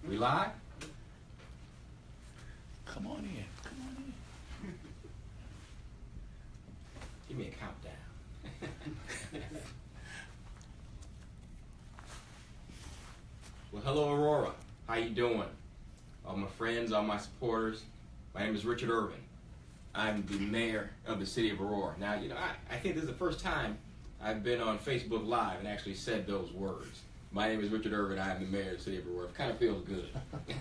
We live? Come on in. Come on in. Give me a countdown. Well, hello, Aurora. How you doing? All my friends, all my supporters. My name is Richard Irvin. I'm the mayor of the city of Aurora. Now, you know, I think this is the first time I've been on Facebook Live and actually said those words. My name is Richard Irvin. I am the mayor of the city of Aurora. It kind of feels good.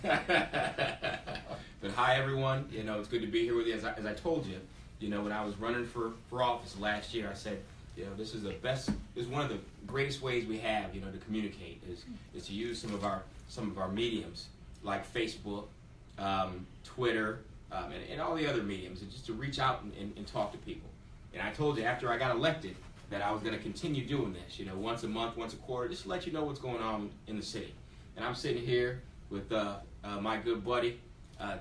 But hi, everyone. You know, it's good to be here with you. As I told you, you know, when I was running for office last year, I said, you know, this is the best. This is one of the greatest ways we have, you know, to communicate is to use some of our mediums like Facebook, Twitter, and all the other mediums, and just to reach out and talk to people. And I told you after I got elected that I was going to continue doing this, you know, once a month, once a quarter, just to let you know what's going on in the city. And I'm sitting here with my good buddy,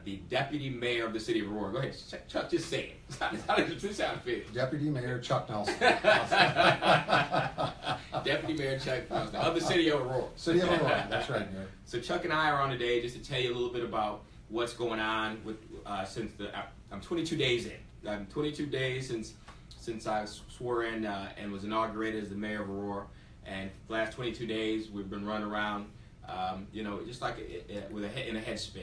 the Deputy Mayor of the City of Aurora. Go ahead, Chuck, just say it. How does this sound feel? Deputy Mayor Chuck Nelson. Deputy Mayor Chuck Nelson of the City of Aurora. City of Aurora, that's right, Mayor. So Chuck and I are on today just to tell you a little bit about what's going on with I'm 22 days in. I'm 22 days since I swore in and was inaugurated as the mayor of Aurora. And the last 22 days we've been running around, you know, just like in a head spin,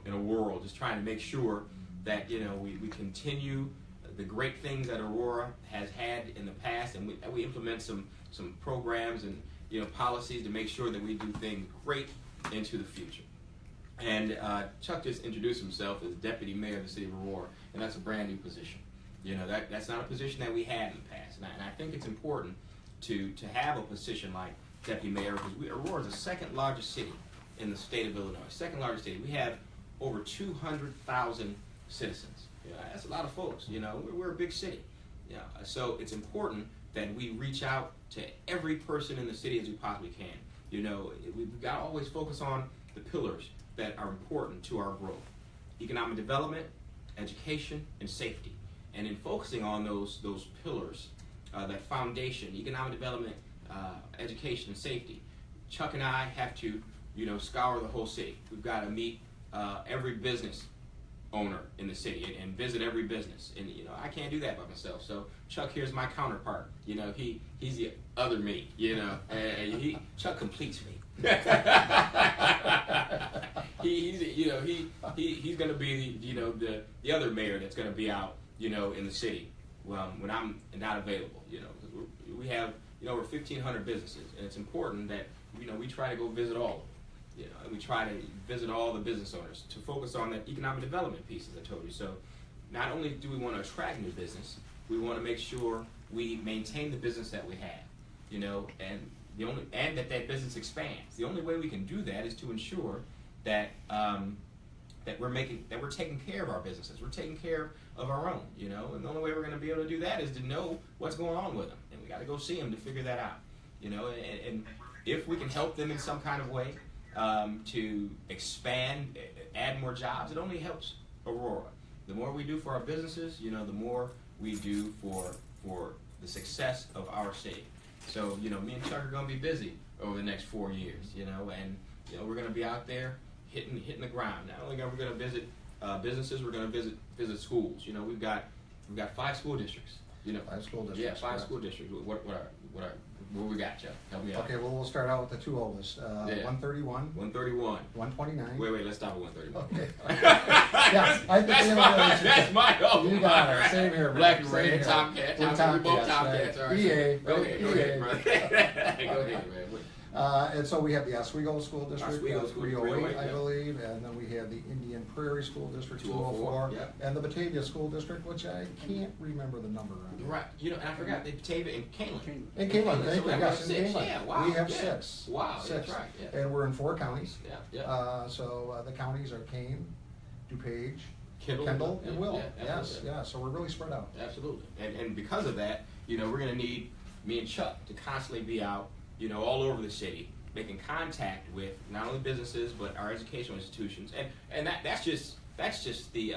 in a whirl, just trying to make sure that, you know, we continue the great things that Aurora has had in the past, and we implement some programs and, you know, policies to make sure that we do things great into the future. And Chuck just introduced himself as Deputy Mayor of the City of Aurora, and that's a brand new position. You know, that's not a position that we had in the past, and I think it's important to have a position like Deputy Mayor, because Aurora is the second largest city in the state of Illinois. Second largest city. We have over 200,000 citizens. You know, that's a lot of folks. You know, we're a big city. You know, so it's important that we reach out to every person in the city as we possibly can. You know, we've got to always focus on the pillars that are important to our growth: economic development, education, and safety. And in focusing on those pillars, that foundation, economic development, education, and safety, Chuck and I have to, you know, scour the whole city. We've got to meet every business owner in the city and visit every business. And, you know, I can't do that by myself. So Chuck here's my counterpart. You know, he's the other me. You know, and Chuck completes me. He's going to be the other mayor that's going to be out, you know, in the city when I'm not available. You know, we have, you know, over 1,500 businesses, and it's important that, you know, we try to go visit all of them. You know, and we try to visit all the business owners to focus on that economic development piece, as I told you. So not only do we want to attract new business, we want to make sure we maintain the business that we have, you know, and that business expands. The only way we can do that is to ensure that that we're taking care of our businesses. We're taking care of our own, you know, and the only way we're going to be able to do that is to know what's going on with them, and we got to go see them to figure that out, you know, and if we can help them in some kind of way to expand, add more jobs, it only helps Aurora. The more we do for our businesses, you know, the more we do for the success of our city. So, you know, me and Chuck are going to be busy over the next 4 years, you know, and, you know, we're going to be out there hitting the ground. Not only are we going to visit businesses, we're going to visit schools. You know, we've got 5 school districts. You know, 5 school districts. Yeah, 5 school districts. What we got, Chuck? Help me out. Okay, well, we'll start out with the 2 oldest. 131. 131. 129. Wait, let's stop at 131. Okay. Yeah, I think that's my own. You got it. Same here. Black and red Tomcats. We're We both Tomcats. Right. All right. EA. Go ahead, brother. Go ahead, man. And so we have the Oswego School District, Oswego School, 308, I yeah. believe, and then we have the Indian Prairie School District, 204, yeah. and the Batavia School District, which I can't remember the number on. Right. You know, and I forgot the Batavia and Canelan. In Canelan, thank you. Yes, in 6. Canelan. Yeah, wow. We have yeah. 6. Wow, 6. that's right. Yeah. And we're in 4 counties. Yeah. So the counties are Kane, DuPage, Kendall, and Will. Yeah, Yes, yeah. So we're really spread out. Absolutely. And because of that, you know, we're going to need me and Chuck to constantly be out, you know, all over the city, making contact with not only businesses but our educational institutions, and that's just the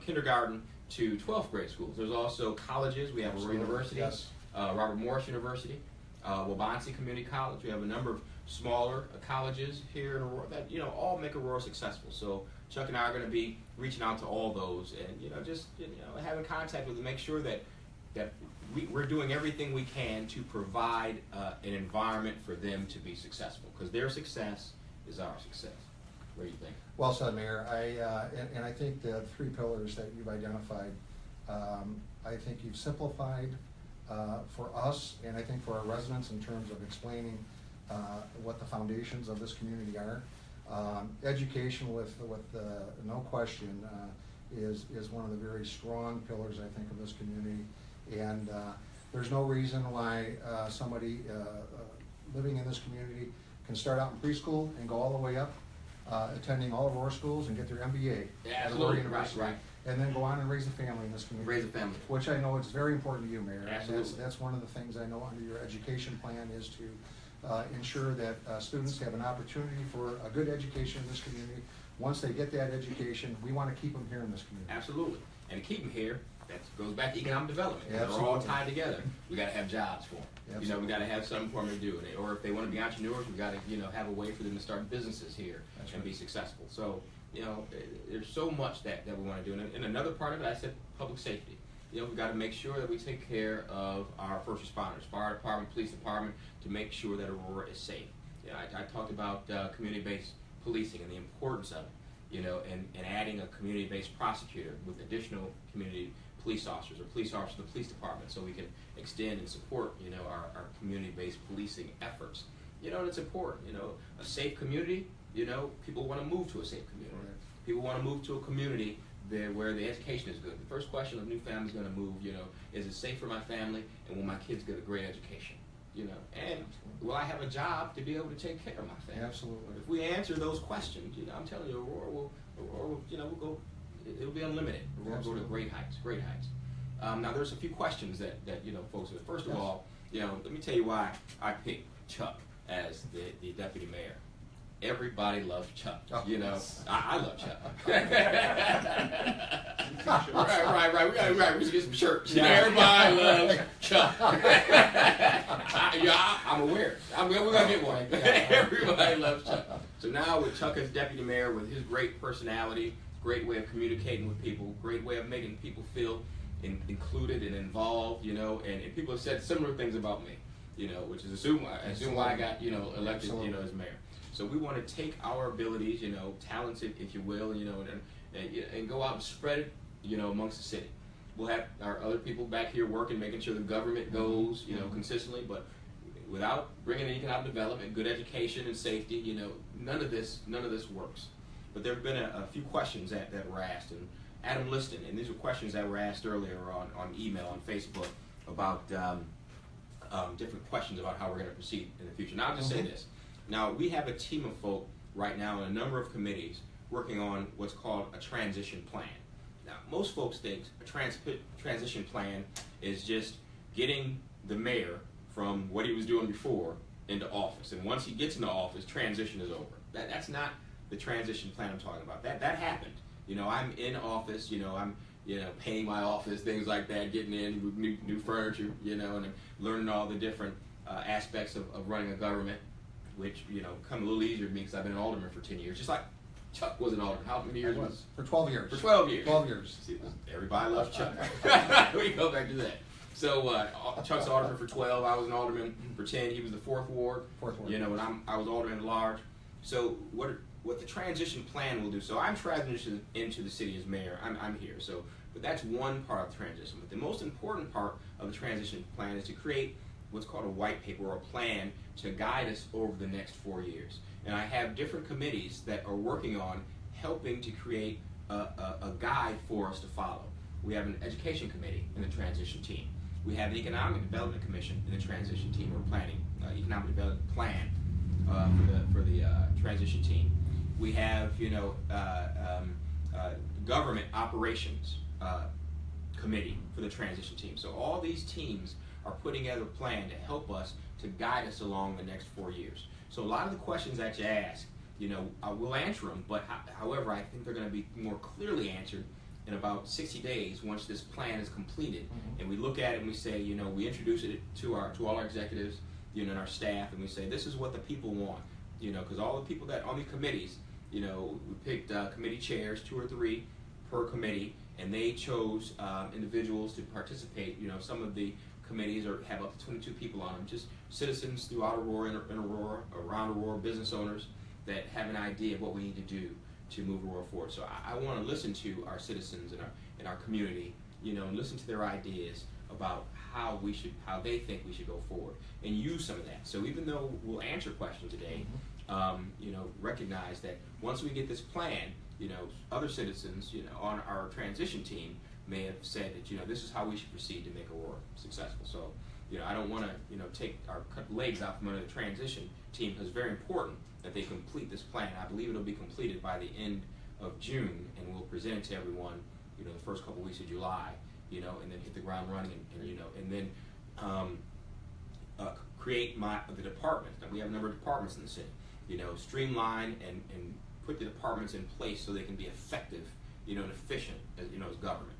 kindergarten to 12th grade schools. There's also colleges. We have Aurora University, Yes. Robert Morris University, Wabansie Community College. We have a number of smaller colleges here in Aurora that all make Aurora successful. So Chuck and I are going to be reaching out to all those, and just having contact with them, make sure that we're doing everything we can to provide an environment for them to be successful, because their success is our success. What do you think? Well said, Mayor. And I think the 3 pillars that you've identified, I think you've simplified for us, and I think for our residents, in terms of explaining what the foundations of this community are. Education, with no question, is one of the very strong pillars, I think, of this community. And there's no reason why somebody living in this community can start out in preschool and go all the way up, attending all of our schools and get their MBA at Aurora University, right. And then go on and raise a family in this community. Raise a family. Which I know is very important to you, Mayor. Absolutely. That's one of the things I know under your education plan is to ensure that students have an opportunity for a good education in this community. Once they get that education, we want to keep them here in this community. Absolutely. And to keep them here, that goes back to economic development. Absolutely. They're all tied together. We got to have jobs for them. Absolutely. We got to have something for them to do. Or if they want to be entrepreneurs, we got to have a way for them to start businesses here. That's and right. be successful. So there's so much that we want to do. And another part of it, I said public safety. We've got to make sure that we take care of our first responders, fire department, police department, to make sure that Aurora is safe. I talked about community-based policing and the importance of it, and adding a community-based prosecutor with additional community police officers or police officers in the police department, so we can extend and support, our community-based policing efforts. And it's important, a safe community, people want to move to a safe community. Right. People want to move to a community where the education is good. The first question of new families going to move, is it safe for my family, and will my kids get a great education? And will I have a job to be able to take care of my family? Absolutely. If we answer those questions, I'm telling you, Aurora will we'll go. It'll be unlimited. Aurora will go to great heights. Now, there's a few questions that folks. First of all, let me tell you why I picked Chuck as the deputy mayor. Everybody loves Chuck. Oh, yes. I love Chuck. Right. We should get some shirts. Yeah. Everybody loves Chuck. I'm aware. We're gonna get one. Everybody loves Chuck. So now with Chuck as deputy mayor, with his great personality, great way of communicating with people, great way of making people feel included and involved, and people have said similar things about me, which is assume why I got elected, as mayor. So we want to take our abilities, talents, if you will, and go out and spread it, amongst the city. We'll have our other people back here working, making sure the government goes, consistently, but without bringing in economic development, good education and safety, none of this works. But there have been a few questions that were asked, and Adam Liston, and these were questions that were asked earlier on email, on Facebook, about different questions about how we're going to proceed in the future. Now, I'll just say this. Now, we have a team of folk right now in a number of committees working on what's called a transition plan. Now, most folks think a transition plan is just getting the mayor from what he was doing before into office. And once he gets into office, transition is over. That's not the transition plan I'm talking about. That happened. I'm in office, I'm painting my office, things like that, getting in with new furniture, and I'm learning all the different aspects of running a government, which, come a little easier to me because I've been an alderman for 10 years, just like Chuck was an alderman. How many years was? For 12 years. For 12 years. 12 years. See, everybody loves Chuck. We go back to that. So Chuck's alderman for 12. I was an alderman for 10. He was the 4th ward. 4th ward. And I was alderman at large. So what the transition plan will do. So I'm transitioning into the city as mayor. I'm here. So, but that's one part of the transition. But the most important part of the transition plan is to create what's called a white paper or a plan to guide us over the next 4 years. And I have different committees that are working on helping to create a guide for us to follow. We have an education committee in the transition team. We have an economic development commission in the transition team. We're planning economic development plan for the transition team. We have government operations committee for the transition team. So all these teams are putting together a plan to help us, to guide us along the next 4 years. So a lot of the questions that you ask, I will answer them, but however, I think they're going to be more clearly answered in about 60 days once this plan is completed. And we look at it and we say, we introduce it to all our executives, you know, and our staff, and we say, this is what the people want, you know, because all the people that on the committees, you know, we picked committee chairs, 2 or 3 per committee, and they chose individuals to participate. You know, some of the committees have up to 22 people on them, just citizens throughout Aurora, in Aurora, around Aurora, business owners that have an idea of what we need to do to move Aurora forward. So I want to listen to our citizens in our community, you know, and listen to their ideas about how they think we should go forward, and use some of that. So even though we'll answer questions today, you know, recognize that once we get this plan, you know, other citizens, you know, on our transition team may have said that, you know, this is how we should proceed to make Aurora successful. So, you know, I don't want to, you know, cut legs out from under the transition team, because it's very important that they complete this plan. I believe it'll be completed by the end of June, and we'll present it to everyone, you know, the first couple weeks of July, you know, and then hit the ground running, and you know, and then create the departments. Now, we have a number of departments in the city, you know, streamline and put the departments in place so they can be effective, you know, and efficient, as you know, as government.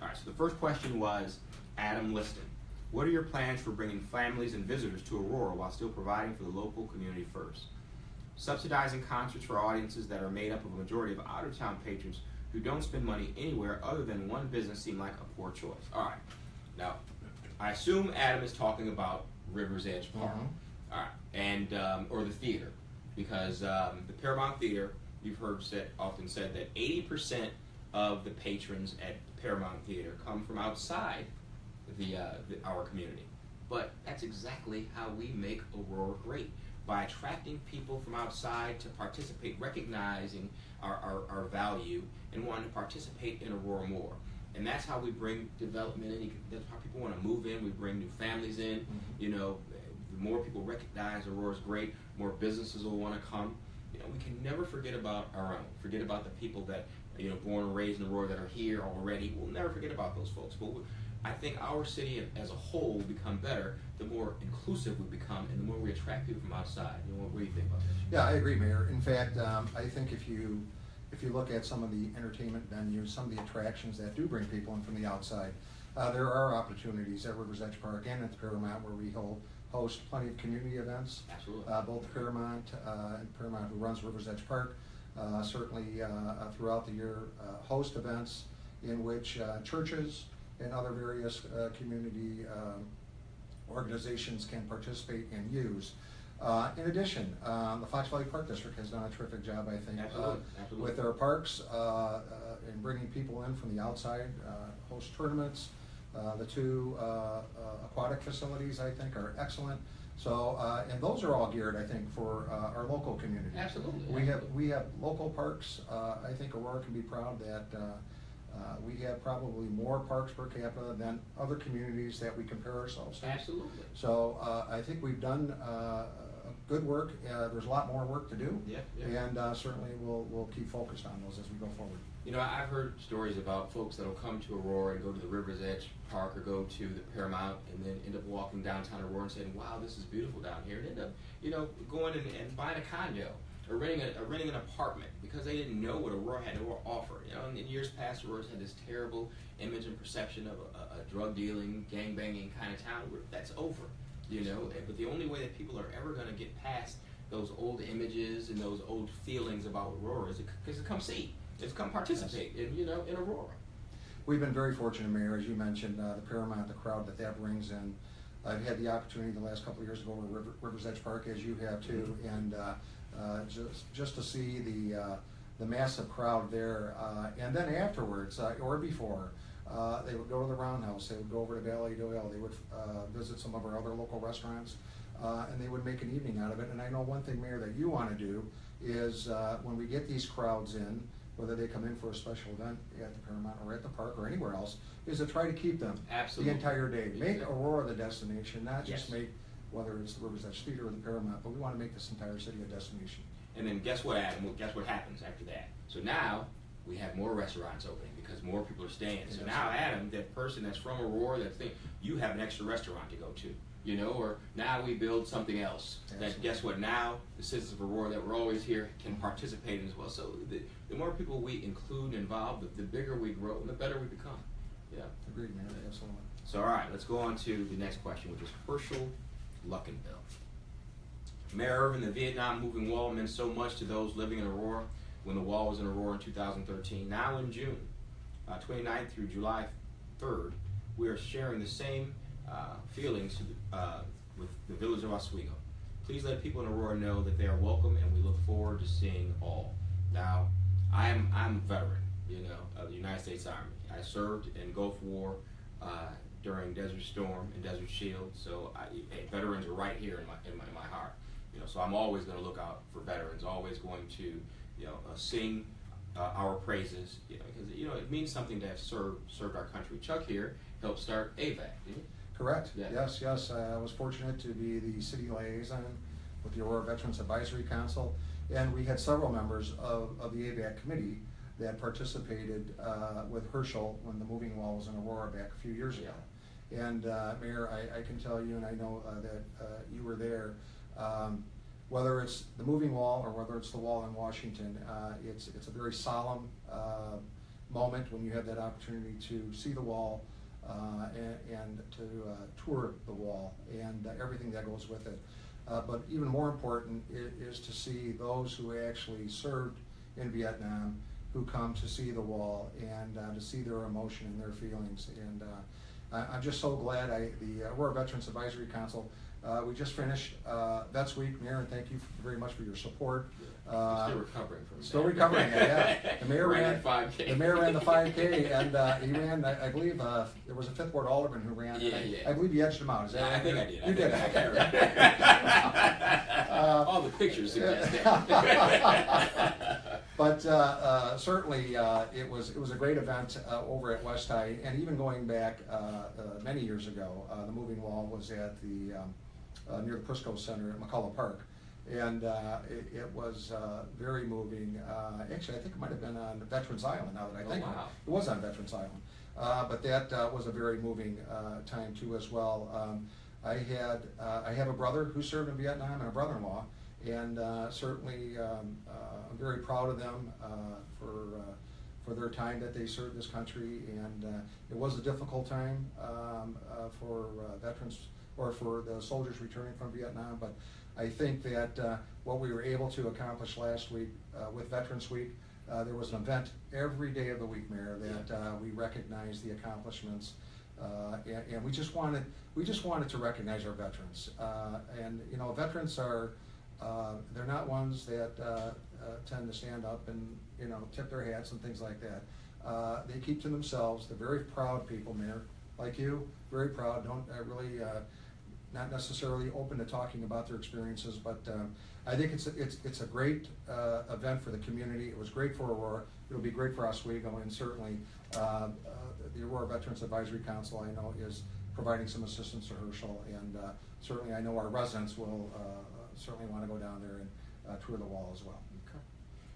All right, so the first question was Adam Liston. What are your plans for bringing families and visitors to Aurora while still providing for the local community first? Subsidizing concerts for audiences that are made up of a majority of out-of-town patrons who don't spend money anywhere other than one business seem like a poor choice. All right, now, I assume Adam is talking about River's Edge Park, all right, and or the theater, because the Paramount Theater, you've heard often said that 80% of the patrons at the Paramount Theater come from outside our community. But that's exactly how we make Aurora great, by attracting people from outside to participate, recognizing our value, and wanting to participate in Aurora more. And that's how we bring development in. That's how people want to move in. We bring new families in. You know, the more people recognize Aurora's great, more businesses will want to come. You know, we can never forget about our own. Forget about the people that, you know, born and raised in Aurora that are here already. We'll never forget about those folks. But I think our city as a whole will become better the more inclusive we become, and the more we attract people from outside. You know, what do you think about that? Yeah, I agree, Mayor. In fact, I think if you look at some of the entertainment venues, some of the attractions that do bring people in from the outside, there are opportunities at River's Edge Park and at the Paramount where we host plenty of community events. Absolutely. Both Paramount and Paramount, who runs River's Edge Park, certainly throughout the year host events in which churches and other various community organizations can participate and use. In addition, the Fox Valley Park District has done a terrific job, I think, with their parks and bringing people in from the outside, host tournaments. The 2 aquatic facilities, I think, are excellent. So, and those are all geared, I think, for our local community. Absolutely. We have local parks. I think Aurora can be proud that we have probably more parks per capita than other communities that we compare ourselves to. Absolutely. So I think we've done good work. There's a lot more work to do. Yeah. And certainly we'll keep focused on those as we go forward. You know, I've heard stories about folks that'll come to Aurora and go to the River's Edge Park or go to the Paramount and then end up walking downtown Aurora and saying, wow, this is beautiful down here, and end up, you know, going and buying a condo or renting an apartment because they didn't know what Aurora had to offer. You know, in years past, Aurora's had this terrible image and perception of a drug dealing, gang banging kind of town. That's over, you know. But the only way that people are ever going to get past those old images and those old feelings about Aurora is to come see, is come participate in, you know, in Aurora. We've been very fortunate, Mayor, as you mentioned, the Paramount, the crowd that brings in. I've had the opportunity the last couple of years to go to River's Edge Park, as you have too, and just to see the massive crowd there, and then afterwards or before, they would go to the Roundhouse, they would go over to Valley Doyle, they would visit some of our other local restaurants, and they would make an evening out of it. And I know one thing, Mayor, that you want to do is when we get these crowds in, whether they come in for a special event at the Paramount or at the park or anywhere else, is to try to keep them the entire day. Make Aurora the destination, not just make, whether it's the River's Edge Theater or the Paramount, but we want to make this entire city a destination. And then guess what, Adam? Well, guess what happens after that? So now we have more restaurants opening because more people are staying. So now, Adam, that person that's from Aurora, you have an extra restaurant to go to. You know, or now we build something else. That guess what? Now the citizens of Aurora that were always here can participate in as well. So the more people we include and involve, the bigger we grow, and the better we become. Yeah. Agreed, man. Absolutely. So all right, let's go on to the next question, which is Herschel Luckinville. Mayor Irvin, the Vietnam moving wall meant so much to those living in Aurora when the wall was in Aurora in 2013. Now in June 29th through July 3rd, we are sharing the same feelings with the village of Oswego. Please let people in Aurora know that they are welcome, and we look forward to seeing all. Now, I'm a veteran, of the United States Army. I served in Gulf War during Desert Storm and Desert Shield, so veterans are right here in my heart. So I'm always going to look out for veterans. Always going to, sing our praises, because it means something to have served our country. Chuck here helped start AVAC. Correct. Yeah. Yes. I was fortunate to be the city liaison with the Aurora Veterans Advisory Council, and we had several members of the AVAC committee that participated with Herschel when the moving wall was in Aurora back a few years ago. And Mayor, I can tell you, and I know that you were there, whether it's the moving wall or whether it's the wall in Washington, it's a very solemn moment when you have that opportunity to see the wall and to tour the wall and everything that goes with it. But even more important is to see those who actually served in Vietnam who come to see the wall and to see their emotion and their feelings. And I'm just so glad the Aurora Veterans Advisory Council, we just finished Vets Week, Mayor, and thank you very much for your support. Still recovering from that. Still recovering, yeah. The mayor ran 5K. The mayor ran the 5K, and he ran. I believe there was a fifth ward alderman who ran. Yeah. I believe you edged him out. Is that I right? think I did. You did. I can't remember. All the pictures suggest that. But certainly it was a great event over at West High, and even going back many years ago, the moving wall was at the near the Prisco Center at McCullough Park, and it was very moving. Actually, I think it might have been on Veterans Island. Now that I think wow. it was on Veterans Island, but that was a very moving time too as well. I have a brother who served in Vietnam and a brother-in-law. And certainly, I'm very proud of them for their time that they served this country. And it was a difficult time for veterans or for the soldiers returning from Vietnam. But I think that what we were able to accomplish last week with Veterans Week, there was an event every day of the week, Mayor, that we recognized the accomplishments. And we just wanted to recognize our veterans. And veterans are. They're not ones that tend to stand up and tip their hats and things like that. They keep to themselves. They're very proud people, Mayor, like you. Very proud. Don't really not necessarily open to talking about their experiences, but I think it's a great event for the community. It was great for Aurora. It'll be great for Oswego, and certainly the Aurora Veterans Advisory Council, I know, is providing some assistance to Herschel, and certainly I know our residents will. Certainly want to go down there and tour the wall as well. Okay.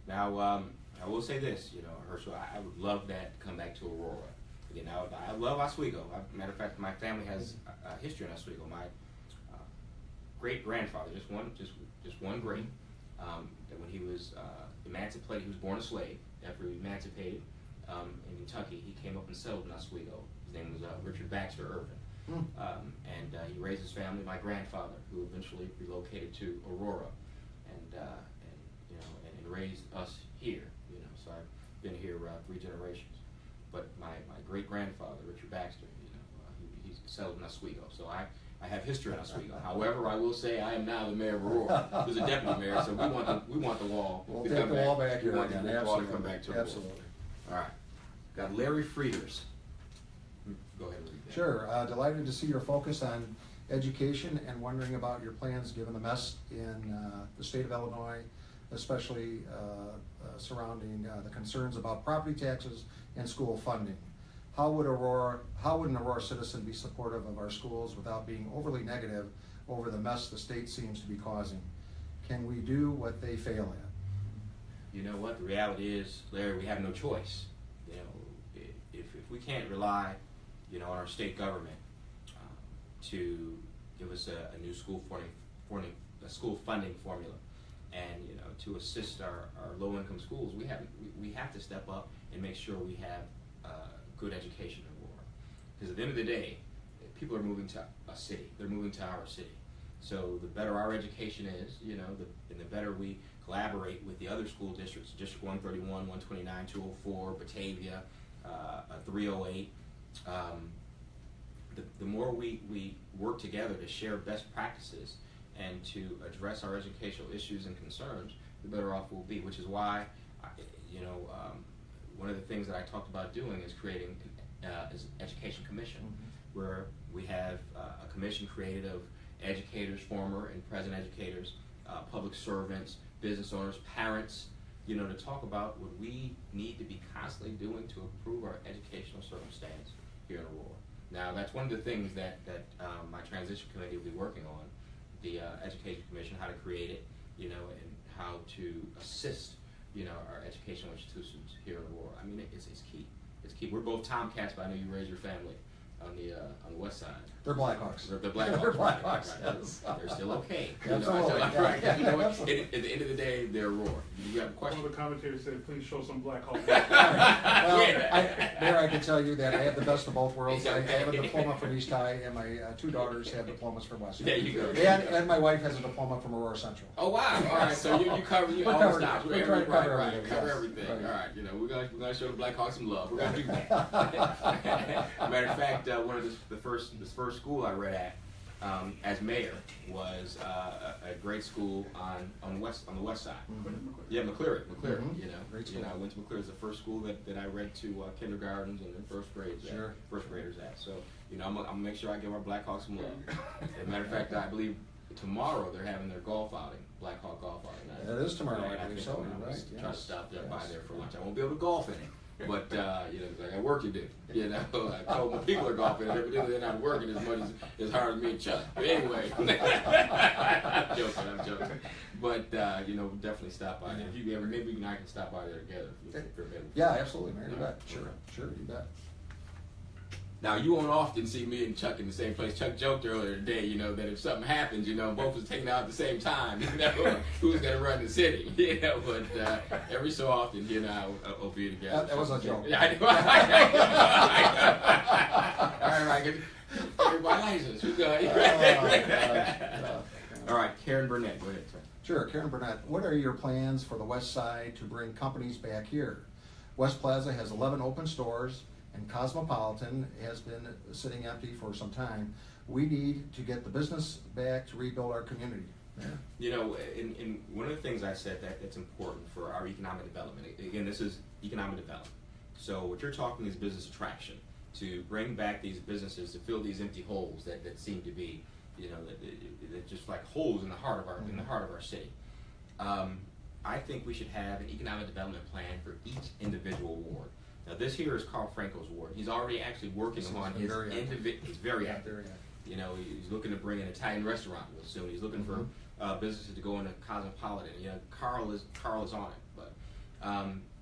Now, I will say this, Herschel, I would love that to come back to Aurora. Again, I love Oswego. Matter of fact, my family has a history in Oswego. My great-grandfather, just one great, that when he was emancipated, he was born a slave. After he emancipated in Kentucky, he came up and settled in Oswego. His name was Richard Baxter Irvin. And he raised his family. My grandfather, who eventually relocated to Aurora, and raised us here. So I've been here 3 generations. But my great grandfather, Richard Baxter, he's settled in Oswego. So I have history in Oswego. However, I will say I am now the mayor of Aurora. Who's a deputy mayor, so we want the wall. We'll take the wall back here We want again. the wall to come back to Aurora. Absolutely. All right. Got Larry Frieders. Go ahead and read that. Sure. Delighted to see your focus on education and wondering about your plans given the mess in the state of Illinois, especially surrounding the concerns about property taxes and school funding. How would an Aurora citizen be supportive of our schools without being overly negative over the mess the state seems to be causing? Can we do what they fail at? You know what? The reality is, Larry, we have no choice. If we can't rely on our state government to give us a new school funding formula, and to assist our low-income schools, we have to step up and make sure we have good education in Aurora. Because at the end of the day, people are moving to a city. They're moving to our city. So the better our education is, you know, and the better we collaborate with the other school districts, District 131, 129, 204, Batavia, 308. The more we work together to share best practices and to address our educational issues and concerns, the better off we'll be. Which is why, one of the things that I talked about doing is creating is an education commission, where we have a commission created of educators, former and present educators, public servants, business owners, parents, you know, to talk about what we need to be constantly doing to improve our educational circumstance here in Aurora. Now, that's one of the things that my transition committee will be working on, the education commission, how to create it, you know, and how to assist, you know, our educational institutions here in Aurora. I mean, it's key. It's key. We're both Tomcats, but I know you raised your family on the west side. They're Blackhawks. They're Blackhawks. They're Blackhawks. Right. Yes. They're still okay. Absolutely. Right. You know what? At the end of the day, they're Aurora. You have a question? One of the commentators said, "Please show some Blackhawks." Mayor, I can tell you that I have the best of both worlds. I have a diploma from East High, and my two daughters have diplomas from West High. There you go. And my wife has a diploma from Aurora Central. Oh wow! All right, so you cover all covered the stops. it. We're trying to cover Right, everything, cover yes. everything. Right. All right, you know we're gonna show the Blackhawks some love. We're gonna do that. Matter of fact, one of the first school I read at as mayor was a great school on the west side. Yeah, McCleary. You know, Great you know, school. I went to McCleary. It's the first school that I read to kindergartens and then first graders at. So you know, I'm gonna make sure I give our Blackhawks some love. As a matter of fact, I believe tomorrow they're having their golf outing, Blackhawk golf outing. That is tomorrow, I think believe so, I'm gonna right, try to yes, stop there yes. by there for lunch. I won't be able to golf in it. But you know, I got work to do. You know, I told my people are golfing, and evidently they're not working as much as hard as me and Chuck. But anyway, I'm joking. But you know, definitely stop by there. If you ever, maybe I can stop by there together. If you're available. Yeah, absolutely, Mayor. You bet. Sure, you bet. Now, you won't often see me and Chuck in the same place. Chuck joked earlier today, you know, that if something happens, you know, both of us taken out at the same time, you know, who's going to run the city, you know, but every so often, you know, I'll be together. That was a joke. Yeah, I know. All right, get my license. Who's going? All right, Karen Burnett, go ahead, sir. Sure, Karen Burnett, what are your plans for the west side to bring companies back here? West Plaza has 11 open stores, and Cosmopolitan has been sitting empty for some time. We need to get the business back to rebuild our community. Yeah. You know, in one of the things I said that's important for our economic development, again, this is economic development. So what you're talking is business attraction, to bring back these businesses, to fill these empty holes that seem to be, you know, that just like holes in the heart of our city. I think we should have an economic development plan for each individual ward. Now, this here is Carl Franco's ward. He's already actually working on his individual. He's very active. You know, he's looking to bring an Italian restaurant real soon. He's looking for businesses to go into Cosmopolitan. You know, Carl is on it. But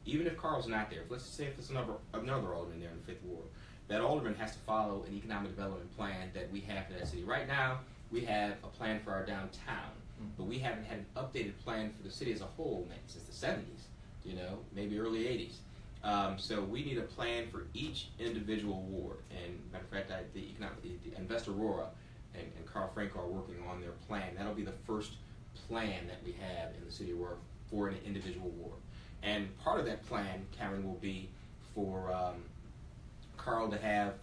even if Carl's not there, let's say if it's another alderman there in the 5th ward, that alderman has to follow an economic development plan that we have for that city. Right now, we have a plan for our downtown, but we haven't had an updated plan for the city as a whole since the 70s. You know, maybe early 80s. So we need a plan for each individual ward, and matter of fact, the Investor Aurora and Carl Franco are working on their plan. That'll be the first plan that we have in the city of Aurora for an individual ward. And part of that plan, Karen, will be for Carl to have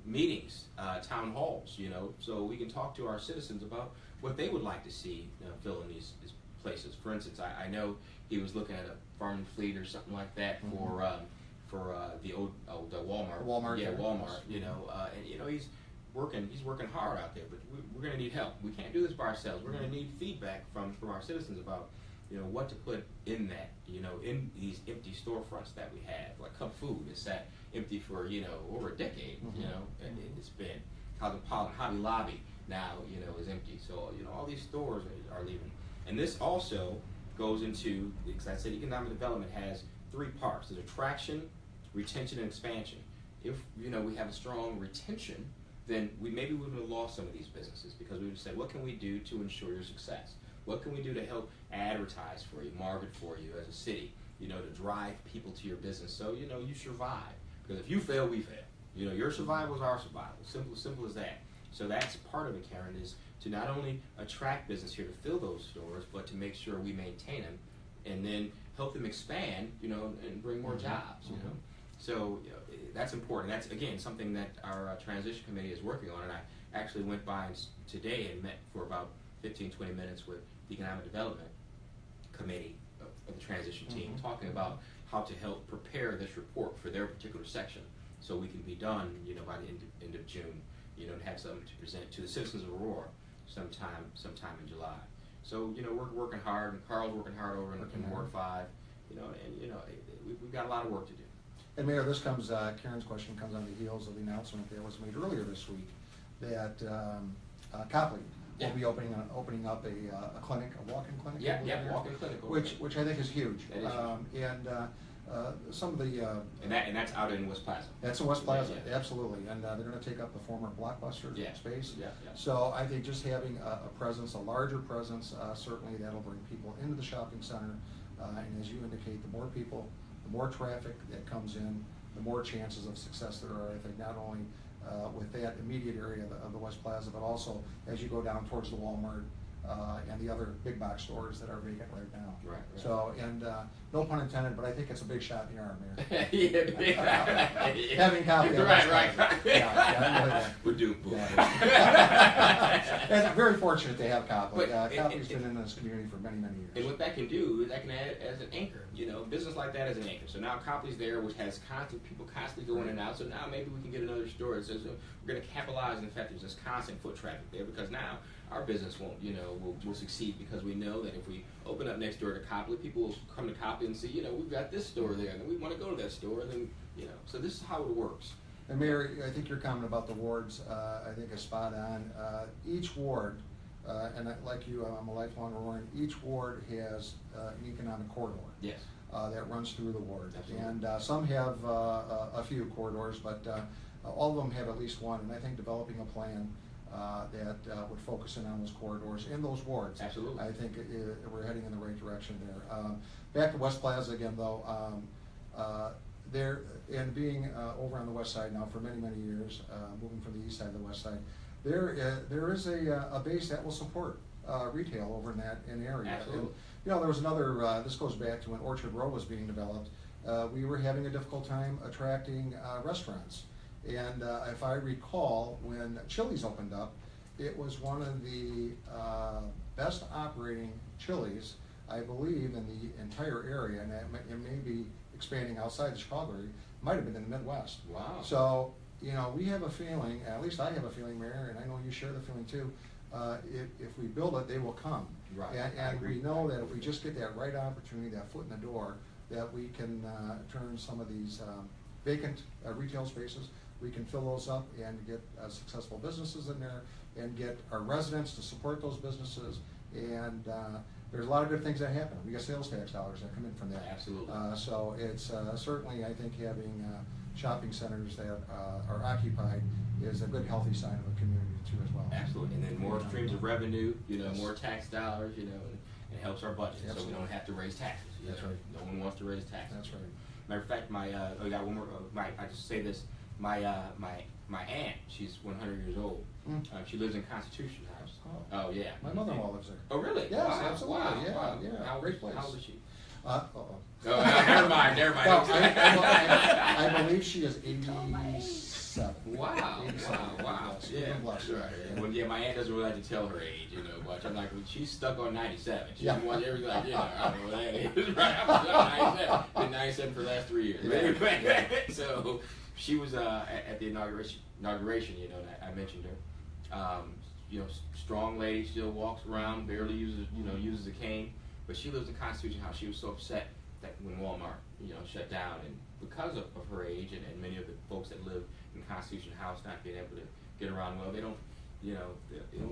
meetings, town halls, you know, so we can talk to our citizens about what they would like to see fill in these places. For instance, I know he was looking at a farm and fleet or something like that for the old Walmart. Walmart. Yeah, Walmart. You know, and you know he's working hard out there, but we're going to need help. We can't do this by ourselves. We're going to need feedback from our citizens about, you know, what to put in that, you know, in these empty storefronts that we have. Like Cup Food, it's sat empty for, you know, over a decade. You know, and it's been Cosmopolitan, Hobby Lobby now, you know, is empty. So, you know, all these stores are leaving. And this also goes into, because I said economic development has 3 parts. There's attraction, retention, and expansion. If, you know, we have a strong retention, then maybe we would have lost some of these businesses, because we would have said, what can we do to ensure your success? What can we do to help advertise for you, market for you as a city, you know, to drive people to your business so, you know, you survive. Because if you fail, we fail. You know, your survival is our survival. Simple as that. So that's part of it, Karen, is to not only attract business here to fill those stores, but to make sure we maintain them, and then help them expand, and bring more jobs, So that's important. That's, again, something that our transition committee is working on, and I actually went by today and met for about 15-20 minutes with the economic development committee of the transition team, talking about how to help prepare this report for their particular section, so we can be done, by the end of June, and have something to present to the citizens of Aurora sometime in July. So we're working hard, and Carl's working hard over in Ward 5, we've got a lot of work to do. And Mayor, this comes, Karen's question comes on the heels of the announcement that was made earlier this week that Copley will be opening up a clinic, a walk-in clinic. Yeah, walk-in clinic. Which I think is huge. That is huge. And some of the and that's out in West Plaza. That's in West Plaza, Yeah. absolutely, and they're going to take up the former Blockbuster space. Yeah. So I think just having a presence, a larger presence, certainly that'll bring people into the shopping center. And as you indicate, the more people, the more traffic that comes in, the more chances of success there are. I think not only with that immediate area of the West Plaza, but also as you go down towards the Walmart and the other big box stores that are vacant right now. Right. So, and no pun intended, but I think it's a big shot in your arm, Mayor. Yeah. Having Copley. Right. Yeah, We're doomed. And I'm very fortunate to have Copley. But Copley's been in this community for many, many years. And what that can do, that can add as an anchor, business like that as an anchor. So now Copley's there, which has people constantly going in and out. So now maybe we can get another store. So we're going to capitalize on the fact there's this constant foot traffic there, because now our business won't, will succeed, because we know that if we open up next door to Copley, people will come to Copley and see, we've got this store there, and we want to go to that store, and then, so this is how it works. And Mayor, I think your comment about the wards, I think is spot on. Each ward, and like you, I'm a lifelong Auroran, each ward has an economic corridor. Yes. That runs through the ward. Absolutely. And some have a few corridors, but all of them have at least one, and I think developing a plan that would focus in on those corridors in those wards. Absolutely. I think we're heading in the right direction there. Back to West Plaza again, though. There, and being over on the west side now for many, many years, moving from the east side to the west side, there is a base that will support retail over in that area. Absolutely. And, there was another. This goes back to when Orchard Row was being developed. We were having a difficult time attracting restaurants. And if I recall, when Chili's opened up, it was one of the best operating Chili's, I believe, in the entire area, and it may be expanding outside the Chicago area. It might have been in the Midwest. Wow. So, we have a feeling, at least I have a feeling, Mayor, and I know you share the feeling too, if we build it, they will come. Right. And we know that if we just get that right opportunity, that foot in the door, that we can turn some of these vacant retail spaces, we can fill those up and get successful businesses in there and get our residents to support those businesses. And there's a lot of good things that happen. We got sales tax dollars that come in from that. Absolutely. So it's certainly, I think, having shopping centers that are occupied is a good, healthy sign of a community too as well. Absolutely. And then more streams of revenue, more tax dollars, and it helps our budget. Absolutely. So we don't have to raise taxes. That's right. No one wants to raise taxes. That's right. Matter of fact, I got one more. I just say this. My aunt, she's 100 years old. She lives in Constitution House. Oh yeah. My mother-in-law lives there. Oh really? Yes, Wow. absolutely. Wow. Yeah, Wow. yeah. Great place. How old is she? Uh-oh. Oh, never mind. No, I believe she is 87. Wow. 87. Wow. Yes, Yeah. God bless her. Right. Well, yeah, my aunt doesn't really like to tell her age, much. I'm like, well, she's stuck on 97. She Yeah. wants everything like, I don't know what that is. Right. I'm stuck on 97. Been 97 for the last 3 years. Yeah. So she was at the inauguration. And I mentioned her. Strong lady, still walks around, barely uses a cane, but she lives in Constitution House. She was so upset that when Walmart, shut down, and because of her age and many of the folks that live in Constitution House not being able to get around well, they don't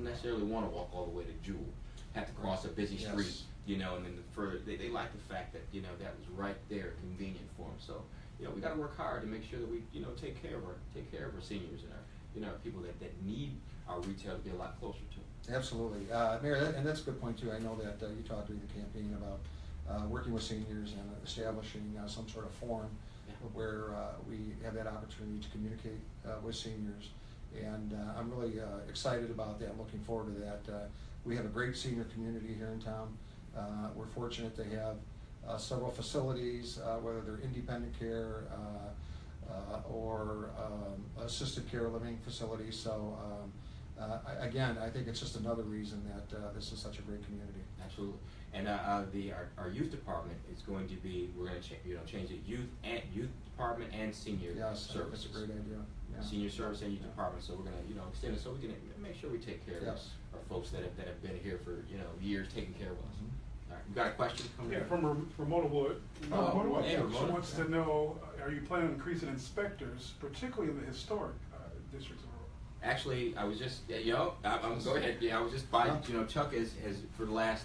necessarily want to walk all the way to Jewel, have to cross a busy street, and then further, they like the fact that, that was right there, convenient for them. So, we got to work hard to make sure that we, take care of our seniors and our people that need our retail to be a lot closer to. Absolutely. Mayor, and that's a good point too. I know that you talked during the campaign about working with seniors and establishing some sort of forum where we have that opportunity to communicate with seniors And I'm really excited about that. I'm looking forward to that. We have a great senior community here in town. We're fortunate to have several facilities, whether they're independent care or assisted care living facilities. So again, I think it's just another reason that this is such a great community. Absolutely. And our youth department is going to be, we're going to change it, youth department and senior services. That's a great idea. Yeah. Senior service and youth department. So we're going to extend it so we can make sure we take care of our folks that have been here for years, taking care of us. All right, you got a question coming? Yeah, from Ramona Wood. Hey, She Ramona. wants to know, are you planning on increasing inspectors, particularly in the historic districts of Aurora? Actually, I was just, I'm go ahead. Yeah, I was just by, Chuck has for the last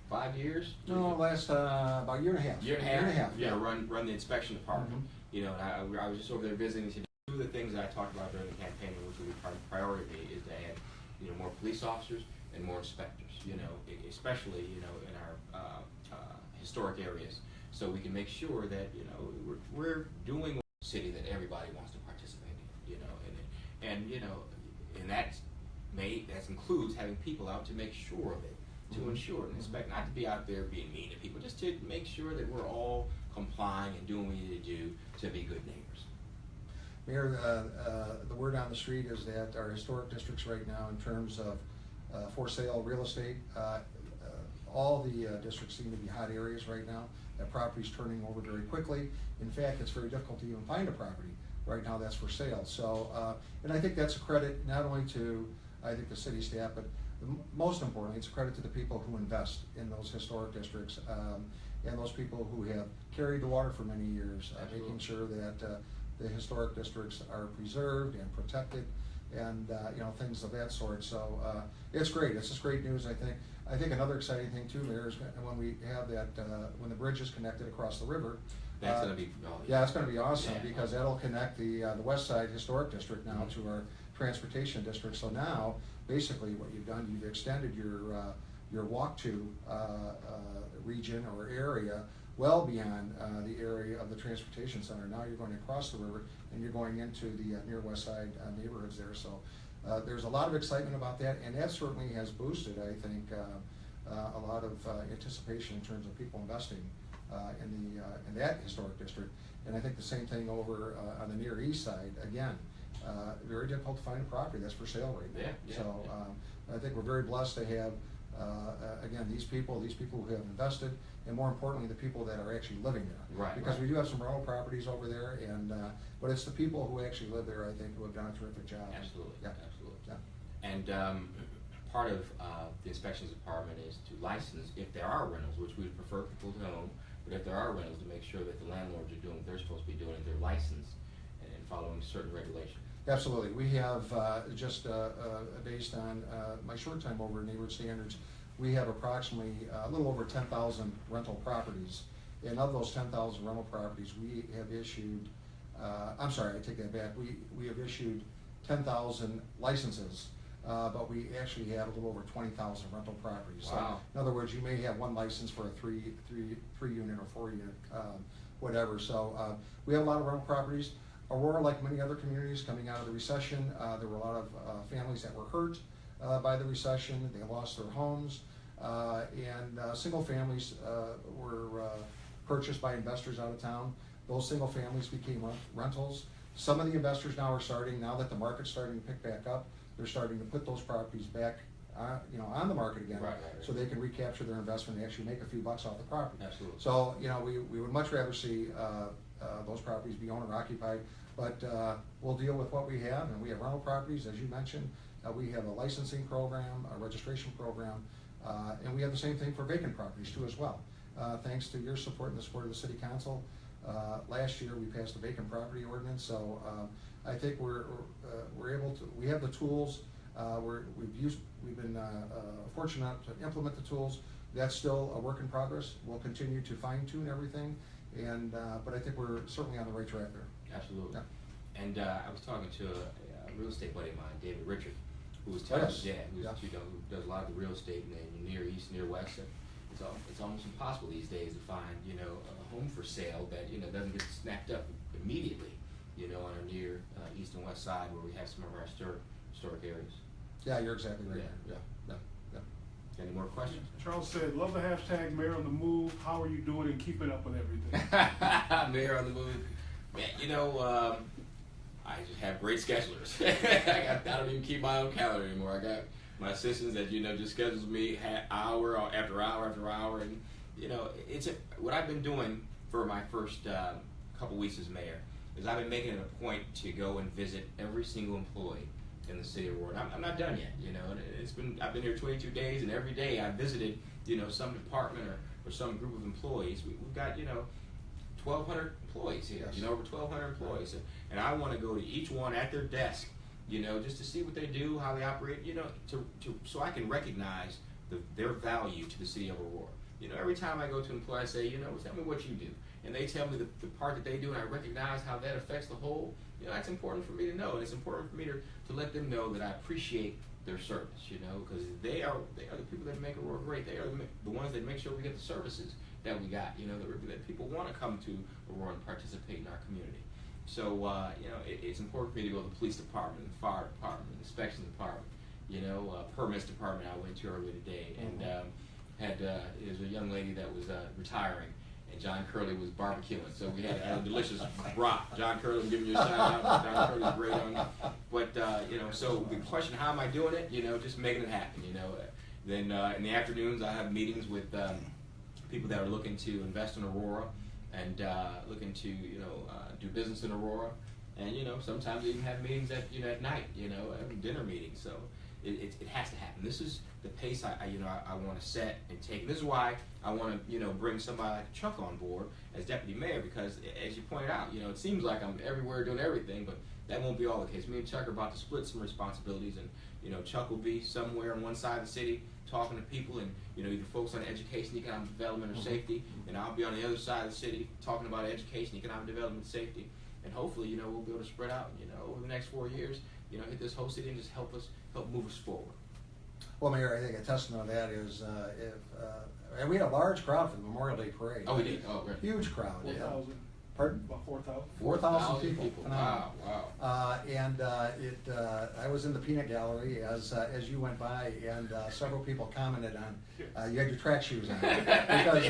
5 years. No, last about a year and a half. Year and a half. Yeah. Run the inspection department. And I was just over there visiting. Two of the things that I talked about during the campaign, which would be priority, is to add, more police officers and more inspectors. Especially in our historic areas, so we can make sure that we're doing a city that everybody wants to participate in. And that includes having people out to make sure of it, to ensure and inspect, not to be out there being mean to people, just to make sure that we're all complying and doing what we need to do to be good neighbors. Mayor, the word on the street is that our historic districts right now, in terms of for sale real estate, all the districts seem to be hot areas right now. That property's turning over very quickly. In fact, it's very difficult to even find a property right now that's for sale. So, and I think that's a credit not only to, I think, the city staff, but most importantly, it's a credit to the people who invest in those historic districts and those people who have carried the water for many years, making sure that the historic districts are preserved and protected, and things of that sort. So it's great. It's just great news. I think another exciting thing too, Mayor, is when we have that when the bridge is connected across the river. That's going to be it's going to be awesome because that'll connect the West Side Historic District now to our transportation district. So now, basically, what you've done, you've extended your walk to region or area well beyond the area of the transportation center. Now you're going across the river and you're going into the near West Side neighborhoods there. So there's a lot of excitement about that, and that certainly has boosted, I think, a lot of anticipation in terms of people investing in that historic district. And I think the same thing over on the Near East Side. Again, very difficult to find a property that's for sale right now. So I think we're very blessed to have again these people who have invested, and more importantly, the people that are actually living there. Because we do have some rental properties over there, and but it's the people who actually live there, I think, who have done a terrific job. Absolutely. Absolutely. Yeah. And part of the inspections department is to license, if there are rentals, which we prefer people to own, but if there are rentals, to make sure that the landlords are doing what they're supposed to be doing, and they're licensed and following certain regulations. Absolutely. We have just based on my short time over at Neighborhood Standards, we have approximately a little over 10,000 rental properties. And of those 10,000 rental properties, we have issued, I'm sorry, I take that back. We have issued 10,000 licenses, but we actually have a little over 20,000 rental properties. Wow. So, in other words, you may have one license for a three unit or 4 unit, whatever. So we have a lot of rental properties. Aurora, like many other communities coming out of the recession, there were a lot of families that were hurt by the recession. They lost their homes, and single families were purchased by investors out of town. Those single families became rentals. Some of the investors now are starting, now that the market's starting to pick back up, they're starting to put those properties back on the market again, so they can recapture their investment and actually make a few bucks off the property. Absolutely. So we would much rather see those properties be owner occupied, but we'll deal with what we have, and we have rental properties, as you mentioned. We have a licensing program, a registration program, and we have the same thing for vacant properties too as well. Thanks to your support and the support of the City Council, last year we passed a vacant property ordinance. So I think we're able to. We have the tools. We've been fortunate enough to implement the tools. That's still a work in progress. We'll continue to fine tune everything, and but I think we're certainly on the right track there. Absolutely. Yeah. And I was talking to a real estate buddy of mine, David Richard, who was telling us, who does a lot of the real estate in the Near East, Near West. It's almost impossible these days to find a home for sale that doesn't get snapped up immediately. you know, on our near east and west side where we have some of our historic areas. Yeah, you're exactly right. Yeah. Any more questions? Charles said, love the hashtag Mayor on the Move. How are you doing in keeping up with everything? Mayor on the move. Man, you know, I just have great schedulers. I don't even keep my own calendar anymore. I got my assistants that, you know, just schedules me hour after hour after hour. And, you know, what I've been doing for my first couple weeks as mayor is I've been making it a point to go and visit every single employee in the city of Aurora. I'm not done yet, you know. And I've been here 22 days, and every day I visited, you know, some department or some group of employees. We've got, you know, 1,200 employees here, Yes. you know, over 1,200 employees, and I want to go to each one at their desk, you know, just to see what they do, how they operate, you know, so I can recognize their value to the city of Aurora. You know, every time I go to an employee, I say, you know, tell me what you do, and they tell me the part that they do, and I recognize how that affects the whole. You know, that's important for me to know, and it's important for me to let them know that I appreciate their service, you know, because they are the people that make Aurora great. They are the ones that make sure we get the services that we got, you know, that people want to come to Aurora and participate in our community. So, you know, it's important for me to go to the police department, the fire department, the inspection department, you know, permits department I went to earlier today, and there's a young lady that was retiring, and John Curley was barbecuing, so we had a delicious broth. John Curley, I'm giving you a shout out. John Curley's great on it. But, you know, so the question, how am I doing it? You know, just making it happen, you know. Then in the afternoons, I have meetings with people that are looking to invest in Aurora and looking to, you know, do business in Aurora. And, you know, sometimes we even have meetings at night, you know, dinner meetings. So it has to happen. This is the pace I want to set and take. And this is why I want to, you know, bring somebody like Chuck on board as deputy mayor, because as you pointed out, you know, it seems like I'm everywhere doing everything, but that won't be all the case. Me and Chuck are about to split some responsibilities, and, you know, Chuck will be somewhere on one side of the city talking to people and, you know, either focus on education, economic development, or safety, and I'll be on the other side of the city talking about education, economic development, and safety. And hopefully, you know, we'll be able to spread out, you know, over the next 4 years, you know, hit this whole city and just help move us forward. Well, Mayor, I think a testament of that is and we had a large crowd for the Memorial Day Parade. Oh, we did? Oh, great. Huge crowd. 4,000. Pardon? About 4,000. 4,000 people. Wow. And I was in the peanut gallery as you went by, and several people commented on you had your track shoes on because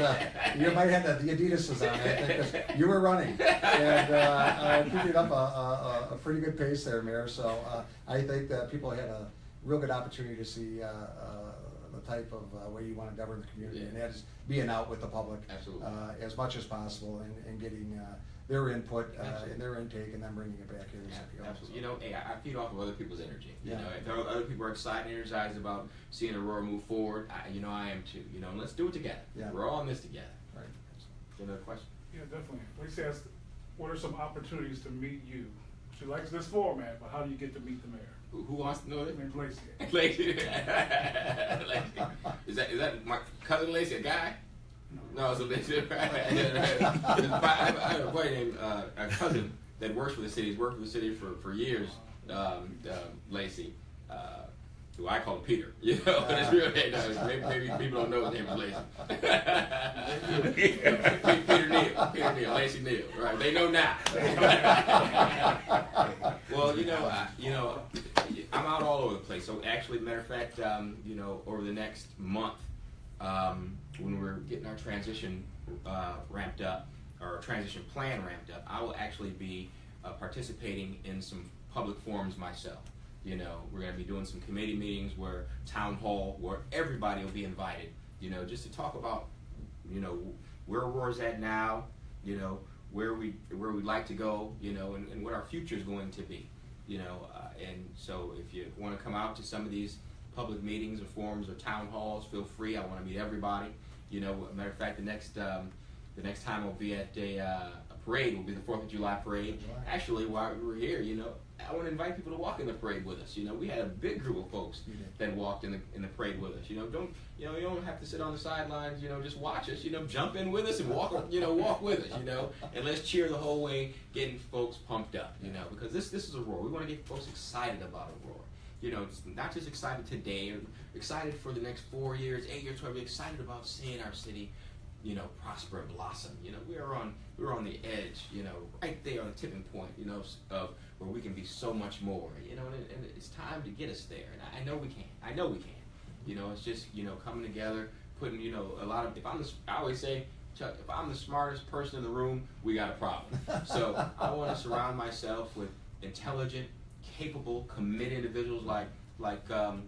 you might have the Adidas's on, I think, because you were running, and keeping it up a pretty good pace there, Mayor. So I think that people had a real good opportunity to see the type of way you want to govern the community, and that is being out with the public as much as possible and getting their input and their intake, and then bringing it back here. Absolutely. You know, hey, I feed off of other people's energy. You Yeah. know, if other people are excited and energized about seeing Aurora move forward, I am too. You know, and let's do it together. Yeah. We're all in this together. Right. Another question? Yeah, definitely. Lacey asked, what are some opportunities to meet you? She likes this format, but how do you get to meet the mayor? Who wants to know that? Named Lacey. Lacey. Is that my cousin Lacey, a guy? No, it's a Lacey. I have a boy named a cousin that works for the city. He's worked for the city for years. Lacey, who I call him Peter. You know, but it's real name. Maybe people don't know his name is Lacey. Peter Neal, Lacey Neal. Right? They know now. Well, you know, I'm out all over the place. So actually, matter of fact, you know, over the next month, when we're getting our transition ramped up, or our transition plan ramped up, I will actually be participating in some public forums myself. You know, we're going to be doing some committee meetings where town hall, where everybody will be invited, you know, just to talk about, you know, where Aurora's at now, you know, where we'd like to go, you know, and what our future is going to be, you know, and so if you want to come out to some of these public meetings or forums or town halls, feel free. I want to meet everybody. You know, matter of fact, the next time I'll be at a parade will be the 4th of July parade. Actually, while we were here, you know, I want to invite people to walk in the parade with us. You know, we had a big group of folks that walked in the parade with us. You know, you don't have to sit on the sidelines. You know, just watch us. You know, jump in with us and walk with us. You know, and let's cheer the whole way, getting folks pumped up. You know, because this is Aurora. We want to get folks excited about Aurora. You know, it's not just excited today or excited for the next 4 years, 8 years, 12 years, excited about seeing our city prosper and blossom. We were on the edge, right there on the tipping point, of where we can be so much more, and it's time to get us there. And I know we can. It's just, coming together, putting, a lot of, I always say, Chuck, if I'm the smartest person in the room, we got a problem. So I want to surround myself with intelligent, capable, committed individuals like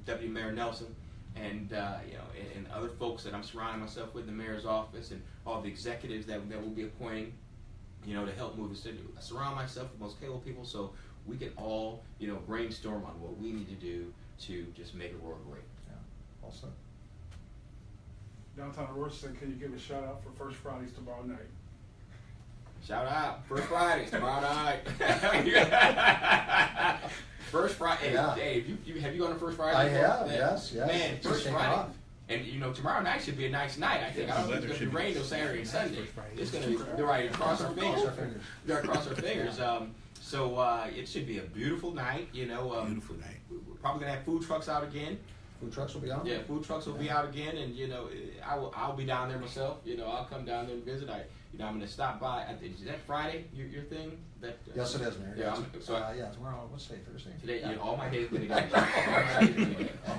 Deputy Mayor Nelson, and and other folks that I'm surrounding myself with in the mayor's office, and all the executives that we'll be appointing, to help move the city. I surround myself with the most capable people, so we can all, brainstorm on what we need to do to just make Aurora great. Yeah, also. Downtown Aurora said, can you give a shout out for First Fridays tomorrow night? Shout out, First Fridays tomorrow night. First Friday. Yeah. Hey, have you gone to First Friday? I before? have, yes. Man, Just First taking Friday. off. And tomorrow night should be a nice night. I think. I don't think it's going to be rain till Saturday and Sunday. It's going to be. They're right. Cross our fingers. They're cross our fingers. So it should be a beautiful night. Beautiful night. We're probably going to have food trucks out again. Food trucks will be out? Yeah, food trucks will be out again, and I'll be down there myself. I'll come down there and visit. I'm going to stop by. Is that Friday? Your thing? Yes, it is, Mayor. Yeah. Yeah, tomorrow. What's today? Thursday. Today, Yeah. all my days are together.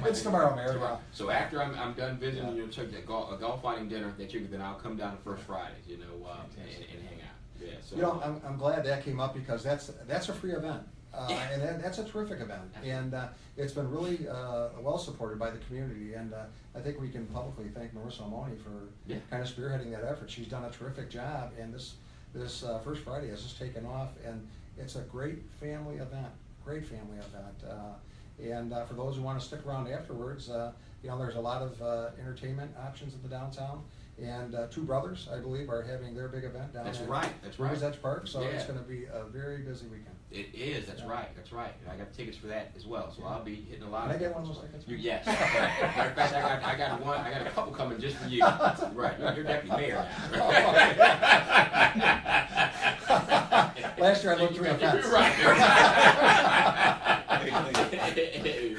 It's tomorrow, Mayor. Tomorrow. So after I'm done visiting, check a golf fighting dinner. Then I'll come down to First Fridays. And hang out. Yeah. So I'm glad that came up because that's a free event. And that's a terrific event, and it's been really well supported by the community, and I think we can publicly thank Marissa Amoni for kind of spearheading that effort. She's done a terrific job, and this First Friday has just taken off, and it's a great family event, and for those who want to stick around afterwards, there's a lot of entertainment options at the downtown. And Two Brothers, I believe, are having their big event down That's at right. Rivers Edge Park, so it's going to be a very busy weekend. It is. That's right. I got tickets for that as well, so I'll be hitting a lot. Can I of get one of those tickets? Yes. Matter of fact, I got one. I got a couple coming just for you. Right. You're deputy mayor now. Last year I looked through a fence. Right.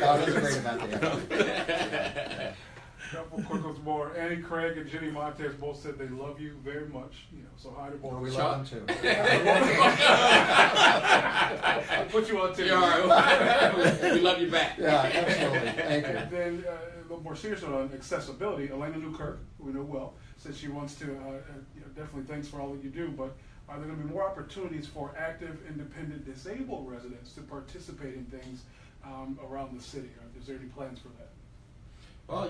Oh, it was a great event there. Couple quick ones more. Annie Craig and Jenny Montez both said they love you very much. So hi to both. Well, we love them too. I'll put you on tape. We love you back. Yeah, absolutely. Thank you. And then a little more serious on accessibility. Elena Newkirk, who we know well, says she wants to definitely thanks for all that you do, but are there going to be more opportunities for active, independent, disabled residents to participate in things around the city? Is there any plans for that? Well,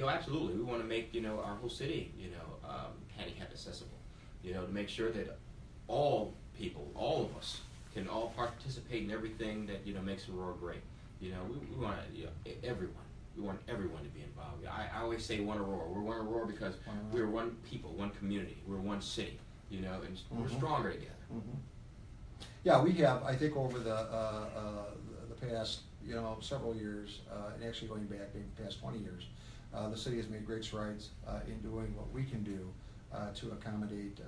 absolutely. We want to make, our whole city, handicap accessible. To make sure that all people, all of us, can all participate in everything that, makes Aurora great. We want everyone. We want everyone to be involved. I always say one Aurora. We're one Aurora because we're one people, one community. We're one city, and we're stronger together. Yeah, we have, I think, over the past, several years, and actually going back maybe past 20 years, the city has made great strides in doing what we can do to accommodate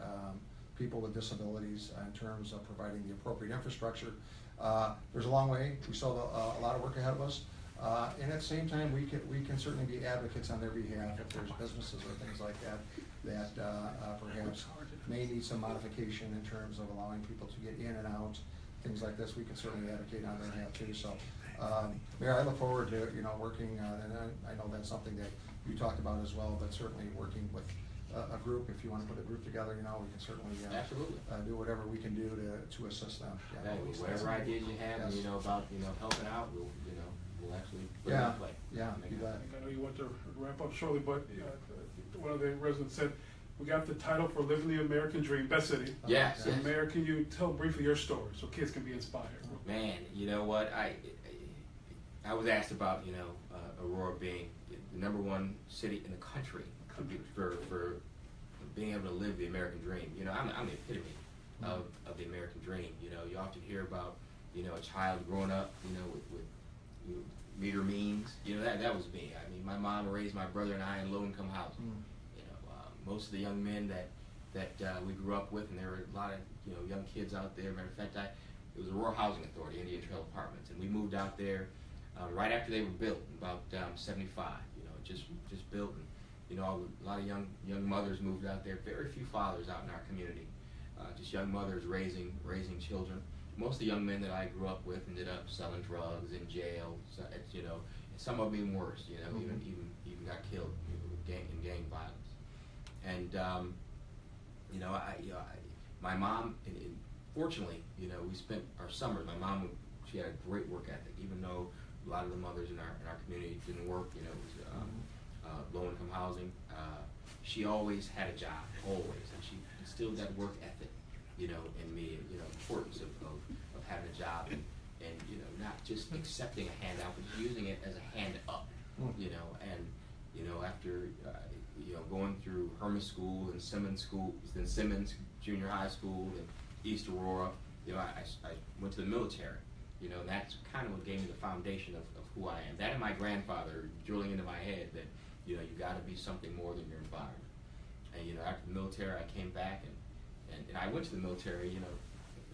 people with disabilities in terms of providing the appropriate infrastructure. There's a long way. We still have a lot of work ahead of us. And at the same time, we can certainly be advocates on their behalf if there's businesses or things like that perhaps may need some modification in terms of allowing people to get in and out, things like this. We can certainly advocate on their behalf too. So, Mayor, I look forward to working, and I know that's something that you talked about as well, but certainly working with a group. If you want to put a group together, we can certainly absolutely do whatever we can do to assist them. Yeah, whatever ideas you have, yes. about helping out, we'll actually put it in play. Yeah, you bet. I know you want to wrap up shortly, but one of the residents said, we got the title for Living the American Dream, Best City. Yes. And Mayor, can you tell briefly your story so kids can be inspired? Man, you know what? I was asked about, Aurora being the #1 city in the country for being able to live the American dream. I'm the epitome of the American dream. You often hear about, a child growing up, with meager means. That was me. I mean, my mom raised my brother and I in low-income housing. Most of the young men that we grew up with, and there were a lot of young kids out there. Matter of fact, it was Aurora Housing Authority, Indian Trail Apartments, and we moved out there right after they were built, in about '75. Just built, and you know, a lot of young mothers moved out there. Very few fathers out in our community. Just young mothers raising children. Most of the young men that I grew up with ended up selling drugs, in jail. So, you know, some of them even worse. You know, even got killed, you know, in gang violence. And you know, my mom, and fortunately, you know, we spent our summers. My mom, she had a great work ethic, even though a lot of the mothers in our community didn't work. You know, it was low-income housing. She always had a job, always, and she instilled that work ethic, you know, in me. You know, importance of having a job, and you know, not just accepting a handout, but using it as a hand up. You know, and you know, after you know, going through Hermes School and Simmons School, then Simmons Junior High School, and East Aurora, you know, I went to the military. You know, and that's kind of what gave me the foundation of who I am. That and my grandfather drilling into my head that, you know, you got to be something more than your environment. And, you know, after the military, I came back and I went to the military, you know,